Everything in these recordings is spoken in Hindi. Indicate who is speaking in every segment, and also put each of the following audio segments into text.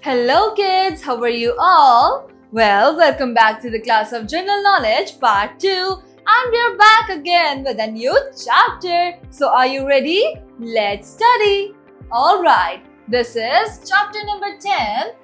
Speaker 1: Hello kids, how are you all? Well, welcome back to the class of General Knowledge Part 2 and we are back again with a new chapter. So are you ready? Let's study. Alright, this is chapter number 10.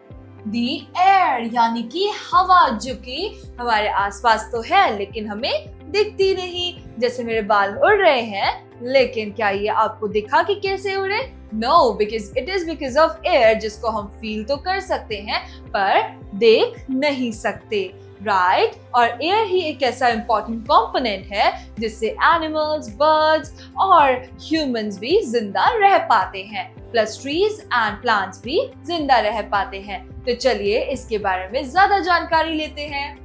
Speaker 1: The air यानी कि हवा जो कि हमारे आसपास तो है लेकिन हमें दिखती नहीं. जैसे मेरे बाल उड़ रहे हैं लेकिन क्या ये आपको दिखा कि कैसे उड़े? No, because it is because of air जिसको हम फील तो कर सकते हैं पर देख नहीं सकते, राइट? और एयर ही एक ऐसा इम्पोर्टेंट कंपोनेंट है जिससे एनिमल्स, बर्ड्स और ह्यूमंस भी जिंदा रह पाते हैं, प्लस ट्रीज एंड प्लांट्स भी जिंदा रह पाते हैं. तो चलिए इसके बारे में ज्यादा जानकारी लेते हैं.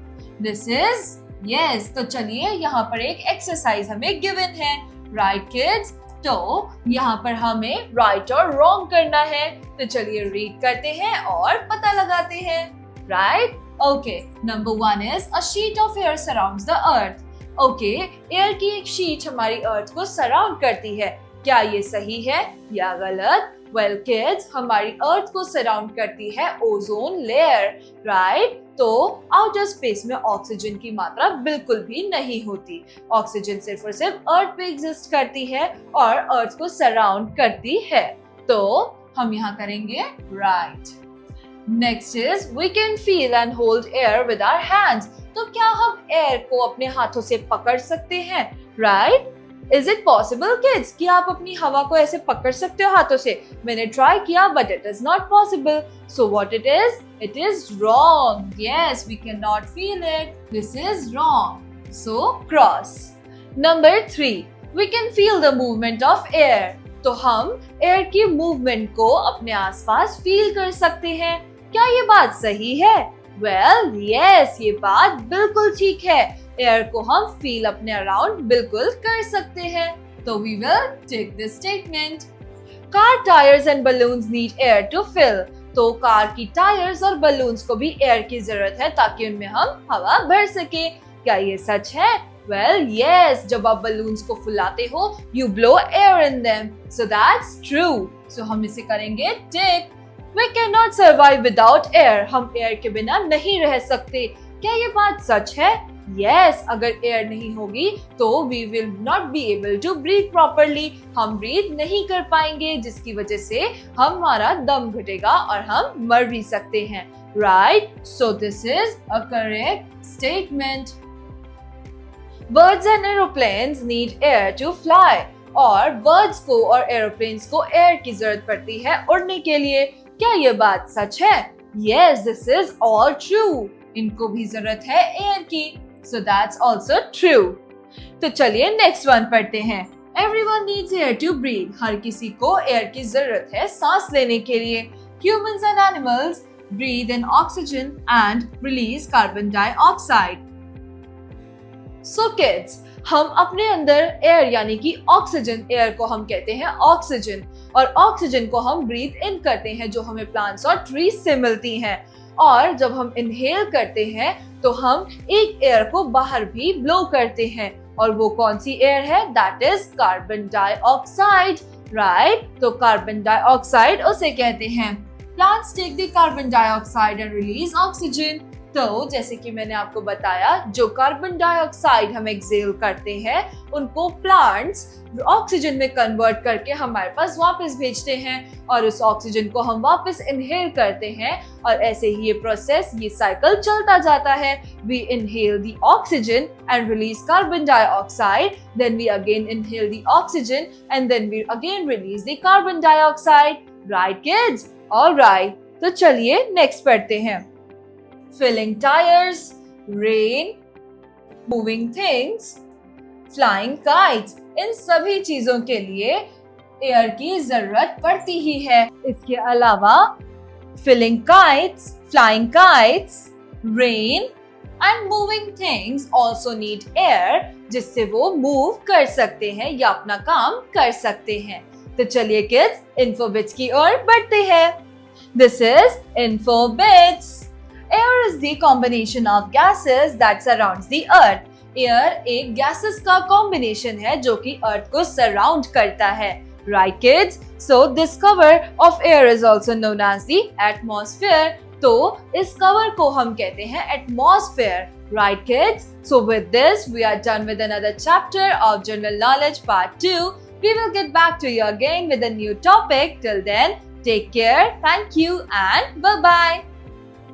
Speaker 1: दिस इज यस, तो चलिए यहाँ पर एक एक्सरसाइज हमें गिवन है, राइट किड्स? तो यहाँ पर हमें राइट और रॉन्ग करना है. तो चलिए रीड करते हैं और पता लगाते हैं, right? Okay, number 1 is a sheet of air surrounds the earth. Okay, air की एक शीट हमारी अर्थ को सराउंड करती है. क्या ये सही है या गलत? वेल किड्स, हमारी अर्थ को सराउंड करती है ओजोन लेयर, राइट? तो आउटर स्पेस में ऑक्सीजन की मात्रा बिल्कुल भी नहीं होती. ऑक्सीजन सिर्फ और सिर्फ अर्थ पे एग्जिस्ट करती है और अर्थ को सराउंड करती है. तो हम यहाँ करेंगे right. Next is we can feel and hold air with our hands. तो क्या हम एयर को अपने हाथों से पकड़ सकते हैं, right? Is it possible kids कि आप अपनी हवा को ऐसे पकड़ सकते हो हाथों से? मैंने ट्राई किया but it is not possible. So what it is? It is wrong. Yes, we cannot feel it. This is wrong. So cross. Number 3. We can feel the movement of air. तो हम एयर की मूवमेंट को अपने आसपास फील कर सकते हैं. क्या ये बात सही है? Well, yes, ये बात बिल्कुल ठीक है. एयर को हम फील अपने अराउंड बिल्कुल कर सकते हैं. तो we will take this statement. Car tyres and balloons need air to fill. तो कार की टायर्स और बलून्स को भी एयर की जरूरत है ताकि उनमें हम हवा भर सके. क्या ये सच है? वेल यस, जब आप बलून्स को फुलाते हो you blow air in them. So that's true. So हम इसे करेंगे tick. We can not survive without air. हम एयर के बिना नहीं रह सकते. क्या ये बात सच है? Yes, अगर एयर नहीं होगी तो we will not be able to breathe properly. हम ब्रीथ नहीं कर पाएंगे जिसकी वजह से हमारा दम घटेगा और हम मर भी सकते हैं, right? So this is a correct statement. Birds and aeroplanes need air to fly. और birds को और aeroplanes को एयर की जरूरत पड़ती है उड़ने के लिए. क्या ये बात सच है? Yes, this is all true. इनको भी जरूरत है एयर की. So that's also true. तो चलिए नेक्स्ट वन पढ़ते हैं. Everyone needs air to breathe. हर किसी को एयर की जरूरत है सांस लेने के लिए. Humans and animals breathe in oxygen and release carbon dioxide. So kids, हम अपने अंदर एयर यानी कि ऑक्सीजन, एयर को हम कहते हैं ऑक्सीजन, और ऑक्सीजन को हम ब्रीथ इन करते हैं जो हमें प्लांट्स और ट्रीज से मिलती हैं. और जब हम इनहेल करते हैं तो हम एक एयर को बाहर भी ब्लो करते हैं. और वो कौन सी एयर है? That is carbon dioxide, right? तो कार्बन डाइऑक्साइड उसे कहते हैं. Plants take the carbon dioxide and release oxygen. तो जैसे कि मैंने आपको बताया, जो कार्बन डाइऑक्साइड हम एक्सेल करते हैं उनको प्लांट्स ऑक्सीजन में कन्वर्ट करके हमारे पास वापस भेजते हैं और उस ऑक्सीजन को हम वापस इनहेल करते हैं और ऐसे ही ये प्रोसेस, ये साइकिल चलता जाता है. We inhale the oxygen and release carbon dioxide, then we again inhale the oxygen and then we again release the carbon dioxide. Right kids? Alright, तो चलिए नेक्स्ट पढ़ते हैं. Filling tires, rain, moving things, flying kites. इन सभी चीजों के लिए एयर की जरूरत पड़ती ही है. इसके अलावा filling kites, flying kites, rain and moving things also need air, जिससे वो मूव कर सकते हैं या अपना काम कर सकते हैं. तो चलिए किड्स, info bits की ओर बढ़ते हैं. This is info bits. Air is the combination of gases that surrounds the earth. Air एक gases का combination है जो कि अर्थ को सराउंड करता है. Right kids? So this cover of air is also known as the atmosphere. तो इस कवर को हम कहते हैं atmosphere. Right, kids? So with this, we are done with another chapter of General Knowledge Part 2. We will get back to you again with a new topic. Till then, take care, thank you, and bye-bye.